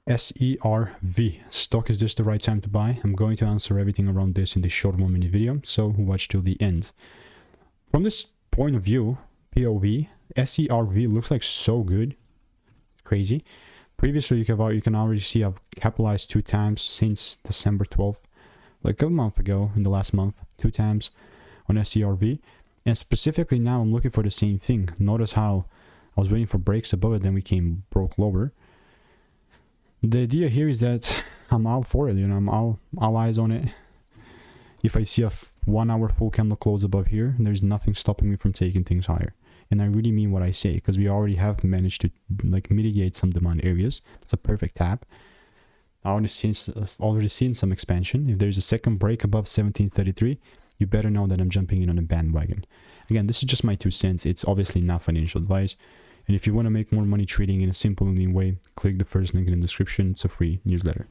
SERV stock, is this the right time to buy? I'm going to answer everything around this in this short 1 minute video, so watch till the end. From this point of view, POV, SERV looks like so good. It's crazy. Previously, you can already see I've capitalized 2 times since December 12th, like a month ago, in the last month, 2 times on SERV. And specifically now, I'm looking for the same thing. Notice how I was waiting for breaks above it, then we broke lower. The idea here is that I'm all for it, you know, I'm all eyes on it. If I see a 1 hour full candle close above here, there's nothing stopping me from taking things higher. And I really mean what I say, because we already have managed to like mitigate some demand areas. It's a perfect tap. I already seen some expansion. If there's a second break above 1733, you better know that I'm jumping in on a bandwagon. Again, this is just my 2 cents. It's obviously not financial advice. And if you want to make more money trading in a simple and lean way, click the first link in the description. It's a free newsletter.